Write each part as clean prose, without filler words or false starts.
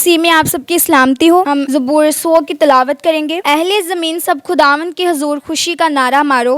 मसीह में आप सबकी सलामती हो। हम ज़बूर 100 की तिलावत करेंगे। अहले ज़मीन सब खुदावन के हजूर खुशी का नारा मारो,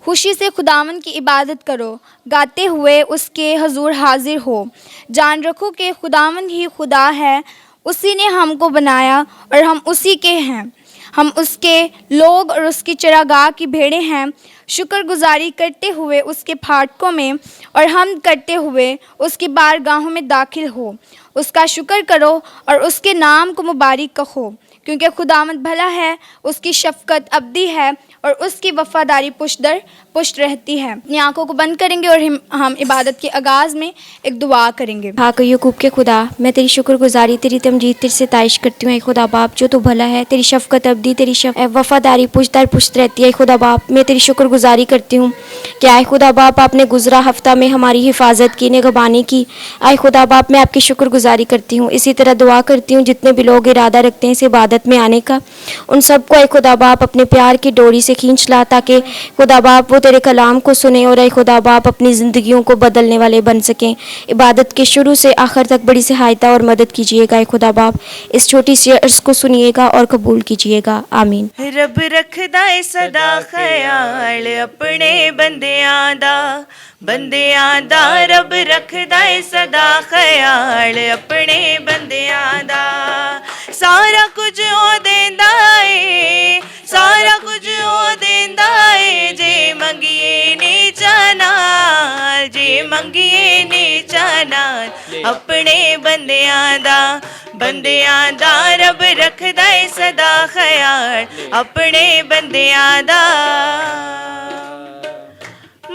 खुशी से खुदावन की इबादत करो, गाते हुए उसके हजूर हाजिर हो। जान रखो कि खुदावन ही खुदा है, उसी ने हमको बनाया और हम उसी के हैं। हम उसके लोग और उसकी चरागाह की भेड़ें हैं। शुक्रगुजारी करते हुए उसके फाटकों में और हम करते हुए उसकी बारगाहों में दाखिल हो। उसका शुक्र करो और उसके नाम को मुबारक कहो, क्योंकि खुदावंद भला है, उसकी शफ़क़त अबदी है और उसकी वफ़ादारी पुष्ट दर पुष्ट रहती है। अपनी आंखों को बंद करेंगे और हम इबादत के आगाज़ में एक दुआ करेंगे। पाक यकूब के खुदा, मैं तेरी शुक्रगुजारी, तेरी तमजीद, तेरी सिताइश करती हूँ। खुदा बाप जो तू भला है, तेरी शफ़क़त अबदी, तेरी वफ़ादारी पुष्ट दर पुष्ट रहती है। खुदा बाप मैं तेरी शुक्रगुजारी करती हूँ कि आए खुदा बाप आपने गुज़रा हफ्ता में हमारी हिफाजत की, निगहबानी की। आए खुदा बाप मैं आपकी शुक्रगुजारी करती हूँ। इसी तरह दुआ करती हूँ जितने भी लोग इरादा रखते हैं इस इबादत में आने का, उन सबको आए खुदा बाप अपने प्यार की डोरी से खींच ला, ताकि खुदा बाप वो तेरे कलाम को सुने और आए खुदा बाप अपनी ज़िंदगियों को बदलने वाले बन सकें। इबादत के शुरू से आखिर तक बड़ी सहायता और मदद कीजिएगा। आए खुदा बाप इस छोटी सी अर्ज़ को सुनिएगा और कबूल कीजिएगा। आमीन। रब रखदा है सदा ख्याल अपने बंदियां दा रब रखदा है सदा ख्याल अपने बंदियां दा। सारा कुछ ओ देंदा है, सारा कुछ ओ देंदा है, जे मंगिए नीचा नाल, जे मंगिए नीचा नाल अपने बंदियां दा रब रखदा है सदा ख्याल अपने बंदियां दा।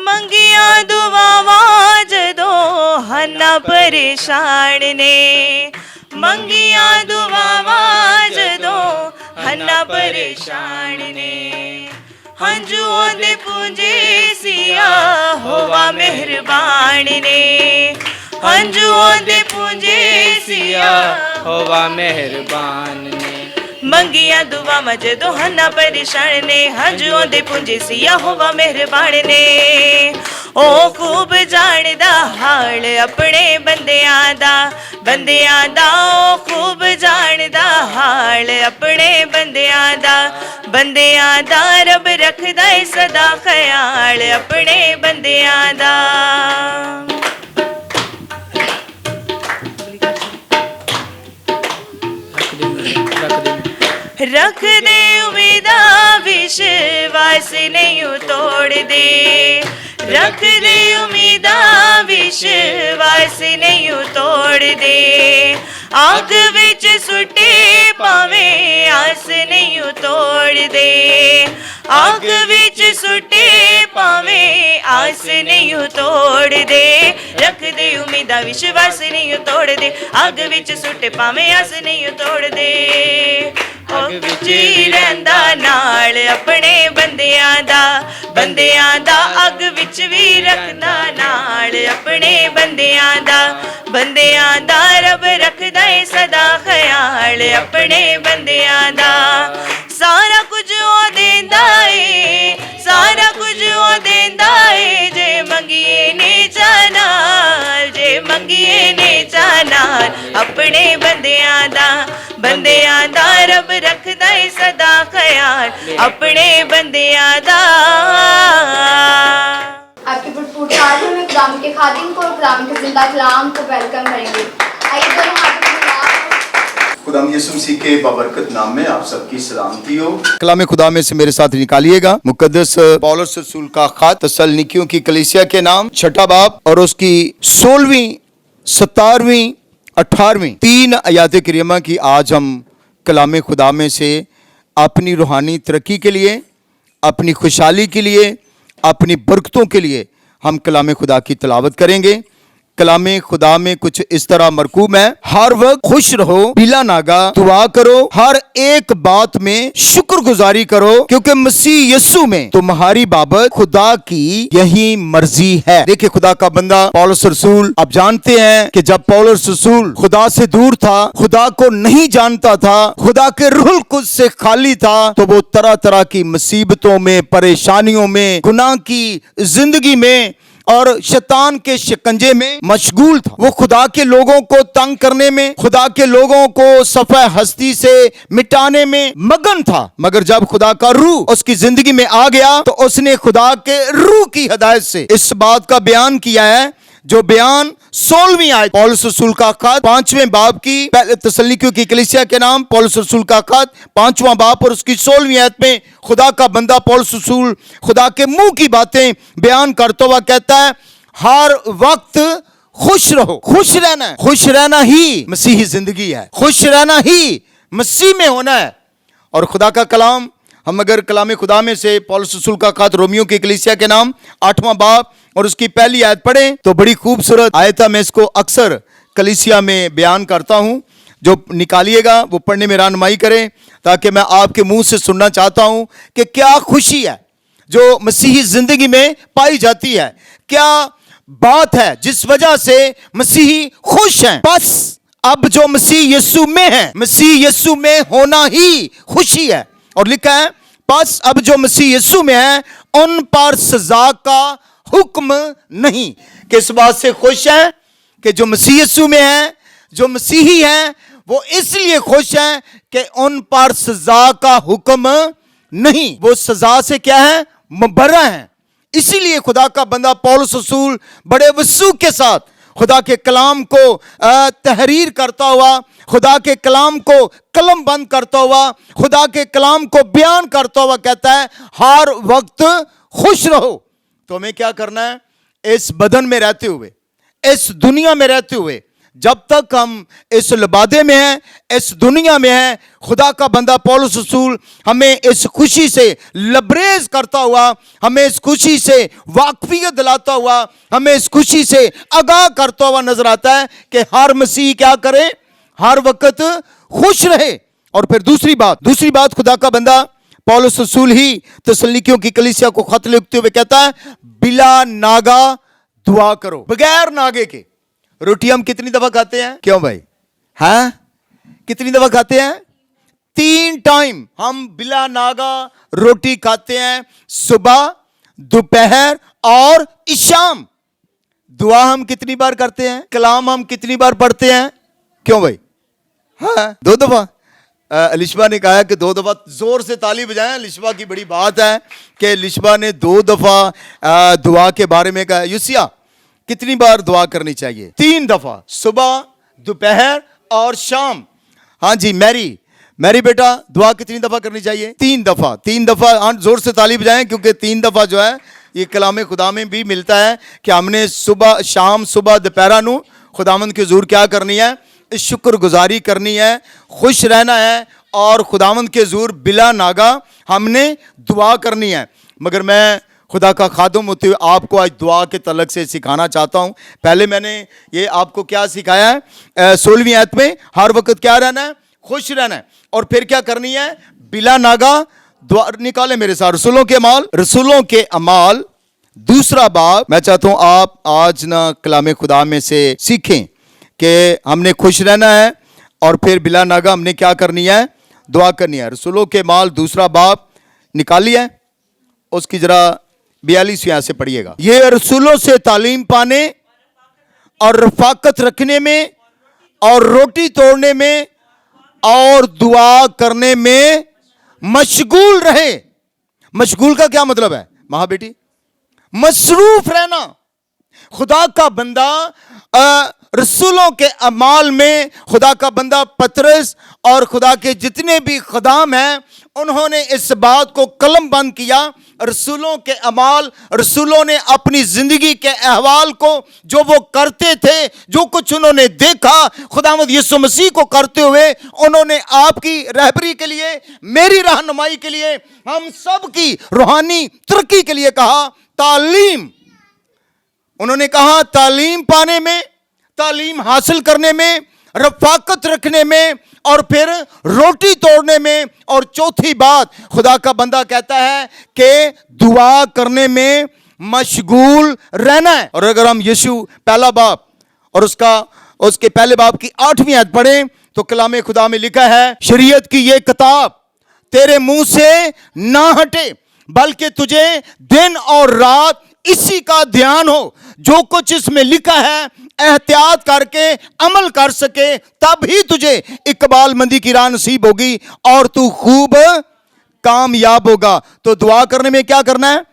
मंगिया दुआवां जदों हन्ना परेशान ने, मंगिया दुआवां जदों हन्ना परेशान ने, हंजुओं दे पूंजे सिया होवा मेहरबान ने, हंजुओं दे पूंजे सिया होवा मेहरबान ने। मंगिया दुआवां जदों हन्ना परेशान ने, हंजुओं दे पुंजे सिया होवा मेहरबान ने। ओ खूब जानदा हाल अपने बंदियां दा, ओ खूब जानदा हाल अपने बंदियां दा रब रखदा है सदा ख्याल अपने बंदियां दा। रख दे उम्मीदा विश्वास नहीं तोड़ दे, रख दे उम्मीदा विश्वास नहीं तोड़ दे। आग विच सुटे पावे आस नहीं तोड़ दे, आग विच सुटे पावे आस नहीं तोड़ दे। रख दे उम्मीदा विश्वास नहीं तोड़ दे, आग विच सुटे पावे आस नहीं तोड़ दे। अग विच रहिंदा नाल अपने बंदियां दा, अग विच भी रखदा नाल अपने बंदियां दा रब रखदा है सदा ख्याल अपने बंदियां दा। सारा कुछ ओ देंदा है, सारा कुछ ओ देंदा है, जे मंगिए नीचा नाल, जे मंगिए नीचा नाल अपने बंदियां दा रब रखदा है सदा ख्याल अपने बंदियां दा। आपके भरपूर तालियों में खुदाम के खादिम को और खुदाम के जिंदा कलाम को वेलकम करेंगे। आइए दोनों हाथों को खुदाम यीशु मसीह के बाबरकत नाम में आप सबकी सलामती हो। कलाम खुदा में से मेरे साथ निकालिएगा मुकद्दस पौलुस रसूल का खत तसल्लुनीकियों की कलीसिया के नाम 6 बाब और उसकी 16वीं 17वीं 18वीं 3 आयात करीमा की आज हम कलाम खुदा में से अपनी रूहानी तरक्की के लिए, अपनी खुशहाली के लिए, अपनी बरकतों के लिए हम कलाम खुदा की तिलावत करेंगे। कलाम खुदा में कुछ इस तरह मरकूम है, हर वक्त खुश रहो, बिला नागा दुआ करो, हर एक बात में शुक्रगुजारी करो, क्योंकि मसीह यीशु में तुम्हारी बाबत खुदा की यही मर्जी है। देखिए खुदा का बंदा पौलुस रसूल, आप जानते हैं कि जब पौलुस रसूल खुदा से दूर था, खुदा को नहीं जानता था, खुदा के रूह कुछ से खाली था, तो वो तरह तरह की मुसीबतों में, परेशानियों में, गुनाह की जिंदगी में और शैतान के शिकंजे में मशगूल था। वो खुदा के लोगों को तंग करने में, खुदा के लोगों को सफ़े हस्ती से मिटाने में मगन था। मगर जब खुदा का रूह उसकी जिंदगी में आ गया तो उसने खुदा के रूह की हिदायत से इस बात का बयान किया है, जो बयान 16वीं आयत पौलुस रसूल का खत 5वें बाब की, पहले तसल्लिकियों की कलीसिया के नाम पौलुस रसूल का खत 5वां बाब और उसकी 16वीं आयत में खुदा का बंदा पौलुस रसूल खुदा के मुंह की बातें बयान करता हुआ कहता है, हर वक्त खुश रहो। खुश रहना है, खुश रहना ही मसीही जिंदगी है, खुश रहना ही मसीह में होना है। और खुदा का कलाम, हम अगर कलाम खुदा में से पौलुस रसूल का खत रोमियो की कलीसिया के नाम 8वां बाब और उसकी पहली आयत पढ़ें तो बड़ी खूबसूरत आयत है। मैं इसको अक्सर कलीसिया में बयान करता हूं। जो निकालिएगा वो पढ़ने में रहनुमाई करें, ताकि मैं आपके मुंह से सुनना चाहता हूं कि क्या खुशी है जो मसीही जिंदगी में पाई जाती है, क्या बात है जिस वजह से मसीही खुश हैं। बस अब जो मसीह यीशु में है, मसीह यीशु में होना ही खुशी है। और लिखा है, बस अब जो मसीह यीशु में है उन पर सजा का हुक्म नहीं। किस बात से खुश है कि जो मसीह यीशु में है, जो मसीही है, वो इसलिए खुश है कि उन पर सजा का हुक्म नहीं। वो सजा से क्या है, मुबर्रा है। इसीलिए खुदा का बंदा पौलुस रसूल बड़े वसूख के साथ खुदा के कलाम को तहरीर करता हुआ, खुदा के कलाम को कलम बंद करता हुआ, खुदा के कलाम को बयान करता हुआ कहता है, हर वक्त खुश रहो। तो हमें क्या करना है, इस बदन में रहते हुए, इस दुनिया में रहते हुए, जब तक हम इस लबादे में हैं, इस दुनिया में हैं, खुदा का बंदा पौलुस रसूल हमें इस खुशी से लबरेज करता हुआ, हमें इस खुशी से वाकफियत दिलाता हुआ, हमें इस खुशी से आगाह करता हुआ नजर आता है कि हर मसीह क्या करे, हर वक्त खुश रहे। और फिर दूसरी बात खुदा का बंदा पौलुस रसूल ही तसल्लिकियों की कलीसिया को खत लिखते हुए कहता है, बिला नागा दुआ करो। बगैर नागे के रोटी हम कितनी दफा खाते हैं? क्यों भाई? हाँ, कितनी दफा खाते हैं? 3 टाइम हम बिला नागा रोटी खाते हैं, सुबह, दोपहर और शाम। दुआ हम कितनी बार करते हैं? कलाम हम कितनी बार पढ़ते हैं? क्यों भाई? हाँ, 2 दफा। लिशबा ने कहा कि 2 दफा, जोर से ताली बजाएं। लिशबा की बड़ी बात है कि लिशबा ने 2 दफा दुआ के बारे में कहा। यूसिया, कितनी बार दुआ करनी चाहिए? 3 दफा, सुबह, दोपहर और शाम। हाँ जी, मैरी बेटा, दुआ कितनी दफा करनी चाहिए? 3 दफा। 3 दफा, हाँ, जोर से ताली बजाएं, क्योंकि 3 दफा जो है ये कलाम खुदा में भी मिलता है कि हमने सुबह, शाम, सुबह, दोपहर नू खुदावंद की हुजूर क्या करनी है? शुक्रगुजारी करनी है, खुश रहना है और खुदावंद के हुजूर बिला नागा हमने दुआ करनी है। मगर मैं खुदा का खादम होते हुए आपको आज दुआ के तलक से सिखाना चाहता हूँ। पहले मैंने ये आपको क्या सिखाया है? 16वीं आयत में हर वक्त क्या रहना है? खुश रहना है। और फिर क्या करनी है? बिला नागा दुआ। निकाले मेरे साथ रसूलों के अमाल 2 बाब। मैं चाहता हूँ आप आज ना कलाम खुदा में से सीखें कि हमने खुश रहना है और फिर बिला नागा हमने क्या करनी है? दुआ करनी है। रसूलों के अमाल 2 बाब निकालिए, उसकी जरा 42 यहां से पढ़िएगा। ये रसूलों से तालीम पाने और रफाकत रखने में और रोटी तोड़ने में और दुआ करने में मशगूल रहे। मशगूल का क्या मतलब है महा बेटी? मसरूफ रहना। खुदा का बंदा रसूलों के अमाल में, खुदा का बंदा पतरस और खुदा के जितने भी खुदाम हैं, उन्होंने इस बात को कलम बंद किया। रसूलों के अमाल, रसूलों ने अपनी जिंदगी के अहवाल को, जो वो करते थे, जो कुछ उन्होंने देखा खुदावंद यीशु मसीह को करते हुए, उन्होंने आपकी रहबरी के लिए, मेरी रहनुमाई के लिए, हम सब की रूहानी तरक्की के लिए कहा तालीम। उन्होंने कहा तालीम पाने में, तालीम हासिल करने में, रफाकत रखने में और फिर रोटी तोड़ने में। और चौथी बात खुदा का बंदा कहता है कि दुआ करने में मशगूल रहना है। और अगर हम यीशु पहला बाब और उसके पहले बाब की 8वीं आयत पढ़ें तो कलाम खुदा में लिखा है, शरीयत की ये किताब तेरे मुंह से ना हटे, बल्कि तुझे दिन और रात इसी का ध्यान हो, जो कुछ इसमें लिखा है एहतियात करके अमल कर सके, तब ही तुझे इकबाल मंदी की राह नसीब होगी और तू खूब कामयाब होगा। तो दुआ करने में क्या करना है?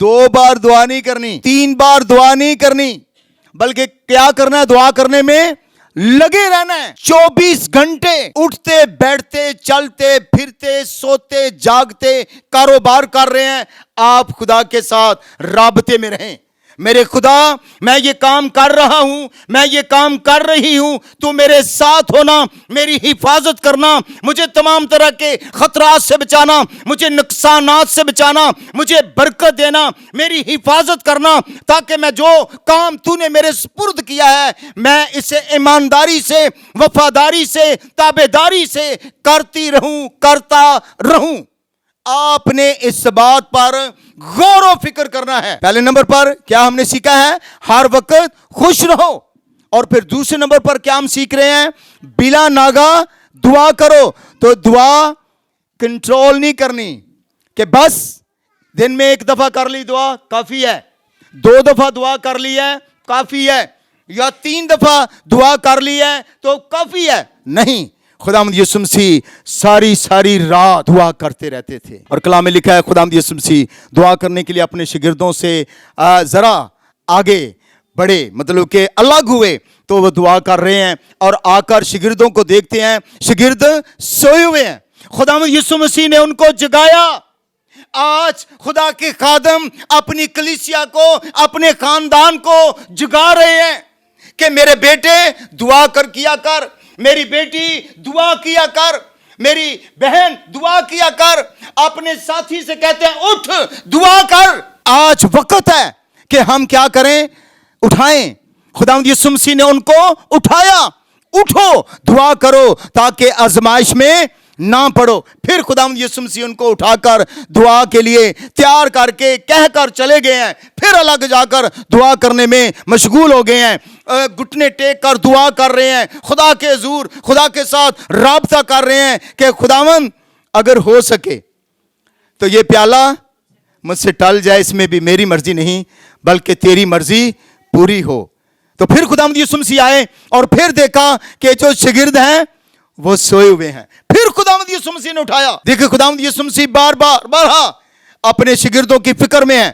2 बार दुआ नहीं करनी, 3 बार दुआ नहीं करनी, बल्कि क्या करना है? दुआ करने में लगे रहना है। 24 घंटे उठते बैठते चलते फिरते सोते जागते कारोबार कर रहे हैं, आप खुदा के साथ राबते में रहें। मेरे खुदा, मैं ये काम कर रहा हूं, मैं ये काम कर रही हूं, तू मेरे साथ होना, मेरी हिफाजत करना, मुझे तमाम तरह के खतरात से बचाना, मुझे नुकसानात से बचाना, मुझे बरकत देना, मेरी हिफाजत करना, ताकि मैं जो काम तूने मेरे सुपुर्द किया है मैं इसे ईमानदारी से, वफादारी से, ताबेदारी से करती रहूं, करता रहूं। आपने इस बात पर गौर व फिक्र करना है। पहले नंबर पर क्या हमने सीखा है? हर वक्त खुश रहो। और फिर दूसरे नंबर पर क्या हम सीख रहे हैं? बिला नागा दुआ करो। तो दुआ कंट्रोल नहीं करनी कि बस दिन में 1 दफा कर ली दुआ काफी है, 2 दफा दुआ कर ली है काफी है, या 3 दफा दुआ कर ली है तो काफी है। नहीं, खुदावंद यीशु मसीह सारी रात दुआ करते रहते थे। और कलाम में लिखा है खुदावंद यीशु मसीह दुआ करने के लिए अपने शागिर्दों से जरा आगे बढ़े, मतलब कि अलग हुए, तो वो दुआ कर रहे हैं और आकर शागिर्दों को देखते हैं, शागिर्द सोए हुए हैं। खुदावंद यीशु मसीह ने उनको जगाया। आज खुदा के खादम अपनी कलीसिया को, अपने खानदान को जगा रहे हैं कि मेरे बेटे दुआ किया कर, मेरी बेटी दुआ किया कर, मेरी बहन दुआ किया कर। अपने साथी से कहते हैं उठ दुआ कर। आज वक्त है कि हम क्या करें? उठाएं। खुदावंद यीशु मसीह ने उनको उठाया, उठो दुआ करो ताकि आजमाइश में ना पड़ो। फिर खुदावंद यीशु मसीह उनको उठाकर दुआ के लिए तैयार करके कहकर चले गए हैं। फिर अलग जाकर दुआ करने में मशगूल हो गए हैं, घुटने टेक कर दुआ कर रहे हैं, खुदा के हुजूर, खुदा के साथ राबता कर रहे हैं कि खुदावंद अगर हो सके तो ये प्याला मुझसे टल जाए, इसमें भी मेरी मर्जी नहीं बल्कि तेरी मर्जी पूरी हो। तो फिर खुदावंद यीशु मसीह आए और फिर देखा कि जो शागिर्द हैं वो सोए हुए हैं। फिर खुदावंद यीशु मसीह ने उठाया। देखिए खुदावंद यीशु मसीह बार बार अपने शागिर्दों की फिक्र में है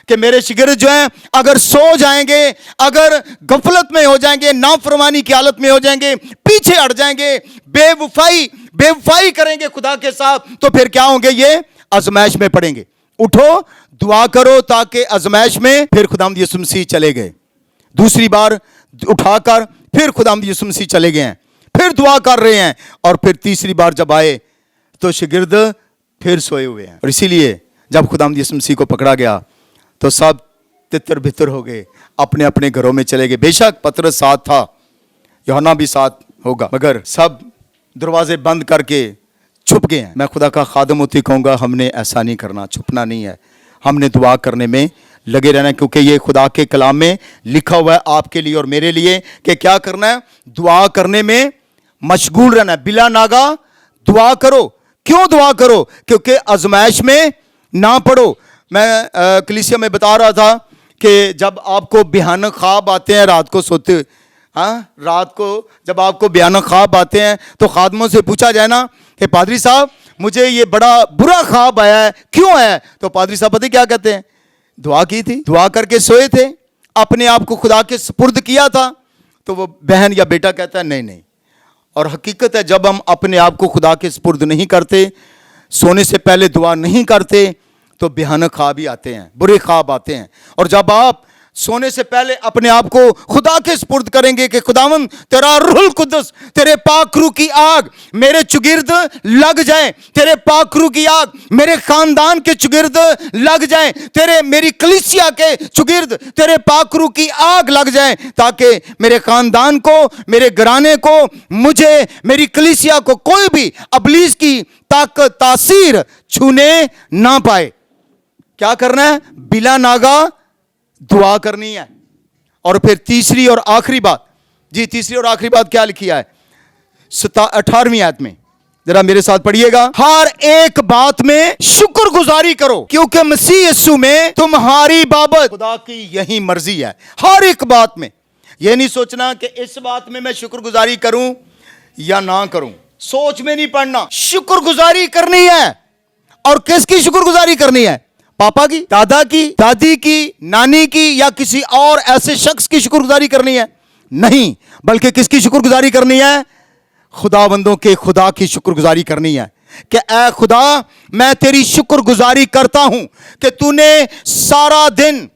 कि मेरे शागिर्द जो हैं अगर सो जाएंगे, अगर गफलत में हो जाएंगे, नाफरमानी की हालत में हो जाएंगे, पीछे हट जाएंगे, बेवफाई करेंगे खुदा के साथ, तो फिर क्या होंगे? ये आजमाइश में पड़ेंगे। उठो दुआ करो ताकि आजमाइश में। फिर खुदावंद यीशु मसीह चले गए, दूसरी बार उठाकर फिर खुदावंद यीशु मसीह चले गए हैं, फिर दुआ कर रहे हैं। और फिर तीसरी बार जब आए तो शागिर्द फिर सोए हुए हैं। और इसीलिए जब खुदावंद यीशु मसीह को पकड़ा गया तो सब तितर बितर हो गए, अपने अपने घरों में चले गए। बेशक पतरस साथ था, यूहन्ना भी साथ होगा, मगर सब दरवाजे बंद करके छुप गए हैं। मैं खुदा का खादम होती कहूँगा, हमने ऐसा नहीं करना, छुपना नहीं है, हमने दुआ करने में लगे रहना, क्योंकि ये खुदा के कलाम में लिखा हुआ है आपके लिए और मेरे लिए कि क्या करना है? दुआ करने में मशगूल रहना है। बिला नागा दुआ करो। क्यों दुआ करो? क्योंकि आजमाइश में ना पड़ो। मैं कलीसिया में बता रहा था कि जब आपको भयानक ख्वाब आते हैं रात को सोते, रात को जब आपको भयानक ख्वाब आते हैं तो खादमों से पूछा जाए ना कि पादरी साहब मुझे ये बड़ा बुरा ख्वाब आया है, क्यों है? तो पादरी साहब पता क्या कहते हैं? दुआ की थी, दुआ करके सोए थे, अपने आप को खुदा के सुपुर्द किया था। तो वो बहन या बेटा कहता है नहीं। और हकीकत है जब हम अपने आप को खुदा के सुपुर्द नहीं करते, सोने से पहले दुआ नहीं करते, तो भयानक ख्वाब ही आते हैं, बुरे ख्वाब आते हैं। और जब आप सोने से पहले अपने आप को खुदा के सुपुर्द करेंगे कि खुदावंद तेरा रूहुल कुद्दस, तेरे पाक रूह की आग मेरे चुगिर्द लग जाए, तेरे पाक रूह की आग मेरे खानदान के चुगिर्द लग जाए, तेरे मेरी कलीसिया के चुगिर्द तेरे पाक रूह की आग लग जाए, ताकि मेरे खानदान को, मेरे घराने को, मुझे, मेरी कलीसिया को कोई भी अबलीस की ताकत तासीर छूने ना पाए। क्या करना है? बिला नागा दुआ करनी है। और फिर तीसरी और आखिरी बात, जी तीसरी और आखिरी बात क्या लिखी है? 18वीं आयत में, जरा मेरे साथ पढ़िएगा, हर एक बात में शुक्रगुजारी करो क्योंकि मसीह यीशु में तुम्हारी बाबत खुदा की यही मर्जी है। हर एक बात में, यह नहीं सोचना कि इस बात में मैं शुक्रगुजारी करूं या ना करूं, सोच में नहीं पड़ना, शुक्रगुजारी करनी है। और किसकी शुक्रगुजारी करनी है? पापा की, दादा की, दादी की, नानी की, या किसी और ऐसे शख्स की शुक्रगुजारी करनी है? नहीं, बल्कि किसकी शुक्रगुजारी करनी है? खुदाबंदों के खुदा की शुक्रगुजारी करनी है कि ऐ खुदा, मैं तेरी शुक्रगुजारी करता हूं कि तूने सारा दिन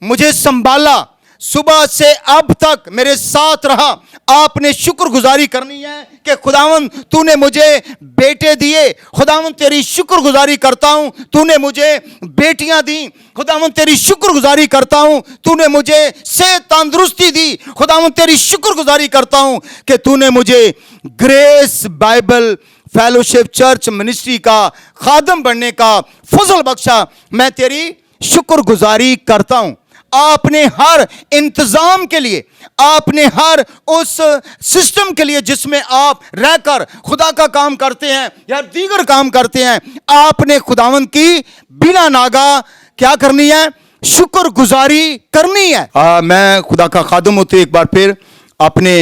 मुझे संभाला, सुबह से अब तक मेरे साथ रहा। आपने शुक्रगुजारी करनी है कि खुदावन तूने मुझे बेटे दिए, खुदावन तेरी शुक्रगुजारी करता हूं तूने मुझे बेटियां दी, खुदावन तेरी शुक्रगुजारी करता हूं तूने मुझे सेहत तंदुरुस्ती दी, खुदावन तेरी शुक्रगुजारी करता हूं कि तूने मुझे grace Bible fellowship church ministry का खादम बनने का फजल बख्शा। मैं तेरी शुक्रगुजारी करता हूं। आपने हर इंतजाम के लिए, आपने हर उस सिस्टम के लिए जिसमें आप रहकर खुदा का काम करते हैं या दीगर काम करते हैं, आपने खुदावंद की बिना नागा क्या करनी है? शुक्रगुजारी करनी है। मैं खुदा का खादम होते एक बार फिर अपने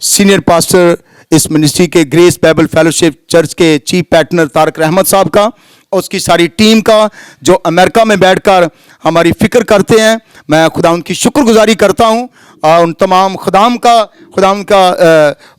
सीनियर पास्टर इस मिनिस्ट्री के ग्रेस बाइबल फेलोशिप चर्च के चीफ पैटर्नर तारक रहमत साहब का, उसकी सारी टीम का जो अमेरिका में बैठकर हमारी फिक्र करते हैं, मैं खुदा उनकी शुक्रगुजारी करता हूँ। उन तमाम खुदाम का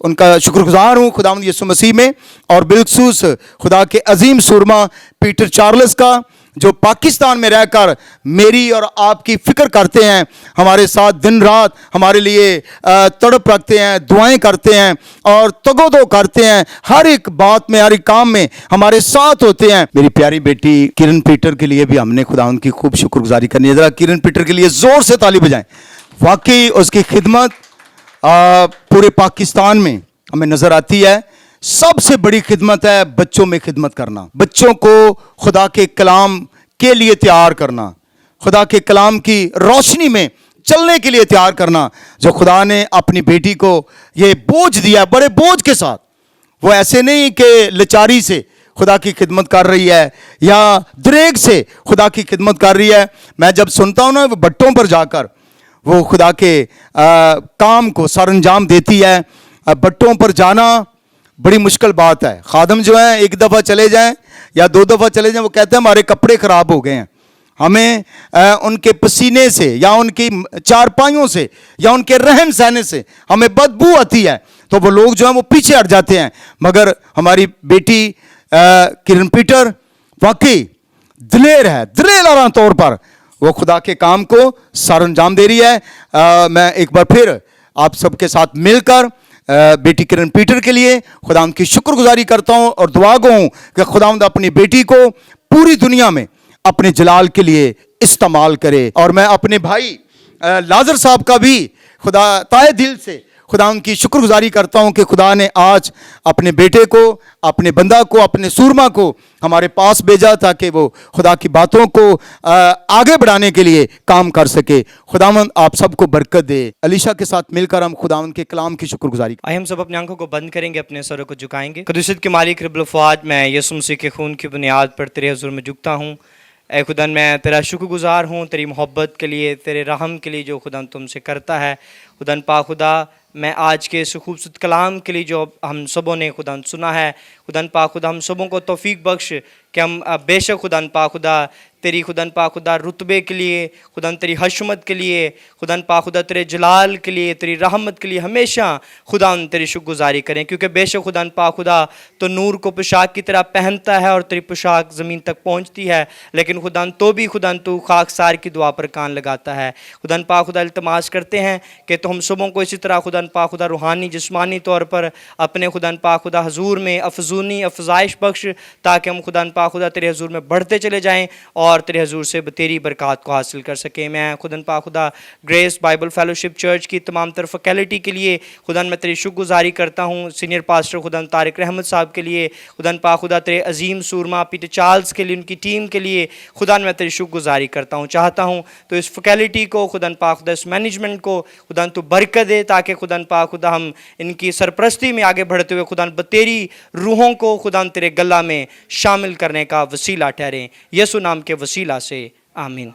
उनका शुक्रगुजार हूँ खुदावंद यीशु मसीह में, और बिलखसूस खुदा के अजीम सूरमा पीटर चार्ल्स का, जो पाकिस्तान में रहकर मेरी और आपकी फिक्र करते हैं, हमारे साथ दिन रात हमारे लिए तड़प रखते हैं, दुआएं करते हैं और तगोदो करते हैं, हर एक बात में, हर एक काम में हमारे साथ होते हैं। मेरी प्यारी बेटी किरण पीटर के लिए भी हमने खुदावंद की खूब शुक्रगुजारी करनी है। जरा किरण पीटर के लिए जोर से ताली बजाएं। वाकई उसकी खिदमत पूरे पाकिस्तान में हमें नजर आती है। सबसे बड़ी खिदमत है बच्चों में खिदमत करना, बच्चों को खुदा के कलाम के लिए तैयार करना, खुदा के कलाम की रोशनी में चलने के लिए तैयार करना। जो खुदा ने अपनी बेटी को ये बोझ दिया, बड़े बोझ के साथ, वो ऐसे नहीं कि लाचारी से खुदा की खिदमत कर रही है या दरेग से खुदा की खिदमत कर रही है। मैं जब सुनता हूं ना, वो बट्टों पर जाकर वो खुदा के काम को सरअंजाम देती है। बट्टों पर जाना बड़ी मुश्किल बात है। खादम जो है एक दफ़ा चले जाएं या दो दफ़ा चले जाएं, वो कहते हैं हमारे कपड़े ख़राब हो गए हैं, हमें उनके पसीने से या उनकी चारपाइयों से या उनके रहन सहने से हमें बदबू आती है, तो वो लोग जो हैं वो पीछे हट जाते हैं। मगर हमारी बेटी किरण पीटर वाकई दिलेर है, दिलेराना तौर पर वो खुदा के काम को सरअंजाम दे रही है। मैं एक बार फिर आप सबके साथ मिलकर बेटी किरण पीटर के लिए खुदावंद की शुक्रगुजारी करता हूं और दुआ गो हूं कि खुदावंद अपनी बेटी को पूरी दुनिया में अपने जलाल के लिए इस्तेमाल करे। और मैं अपने भाई लाजर साहब का भी खुदा ताए दिल से खुदावंद की शुक्रगुजारी करता हूं कि खुदा ने आज अपने बेटे को, अपने बंदा को, अपने सूरमा को हमारे पास भेजा ताकि वो खुदा की बातों को आगे बढ़ाने के लिए काम कर सके। खुदावंद आप सबको बरकत दे। अलीशा के साथ मिलकर हम खुदावंद के कलाम की शुक्रगुजारी। आइए हम सब अपनी आंखों को बंद करेंगे, अपने सरों को झुकाएंगे। कुदरत के मालिक रब्बुल फ़ाद, मैं यीशु मसीह के खून की बुनियाद पर तेरे हुज़ूर में झुकता हूँ। ऐ खुदा, मैं तेरा शुक्रगुजार हूँ तेरी मोहब्बत के लिए, तेरे रहम के लिए जो खुदा तुमसे करता है। खुदा पा खुदा, मैं आज के इस खूबसूरत कलाम के लिए जो हम सबों ने खुदा सुना है, खुदा पा खुदा हम सबों को तौफीक बख्श कि हम बेशक खुदा पा खुदा तेरी खुदा पा खुदा रुतबे के लिए, खुदा तेरी हशमत के लिए, खुदा पा खुदा तेरे जलाल के लिए, तेरी रहमत के लिए हमेशा खुदा तेरी शुक्रगुजारी करें। क्योंकि बेशक खुदा पा खुदा तो नूर को पोशाक की तरह पहनता है और तेरी पोशाक ज़मीन तक पहुँचती है, लेकिन खुदा तो भी खुदा तू खाकसार की दुआ पर कान लगाता है। खुदा पा खुदा इल्तमास करते हैं कि तो हम सबों को इसी तरह खुदा पा खुदा रूहानी जिस्मानी तौर पर अपने खुदा पा खुदा हजूर में अफजूनी अफजाइश बख्श, ताकि हम खुदा पा खुदा तेरे हजूर में बढ़ते चले जाएँ और और तेरे हजूर से तेरी बरक़ात को हासिल कर सकें। मैं खुदन पा खुदा ग्रेस बाइबल फेलोशिप चर्च की तमाम तर फैकल्टी के लिए खुदन मैं तेरी शुक्रगुजारी करता हूँ। सीनियर पास्टर खुदन तारिक रहमत साहब के लिए, खुदन पा खुदा तेरे अजीम सूरमा पीटर चार्ल्स के लिए, उनकी टीम के लिए खुदान मैं तेरी शुक्रगुजारी करता हूँ। चाहता हूँ तो इस फैकल्टी को खुदन पा खुदा, इस मैनेजमेंट को खुदान तू बरकत दे, ताकि खुदान पा खुदा हम इनकी सरपरस्ती में आगे बढ़ते हुए खुदान तेरी रूहों को खुदान तेरे गला में शामिल करने का वसीला ठहरें। यसु नाम के वसीला से आमीन।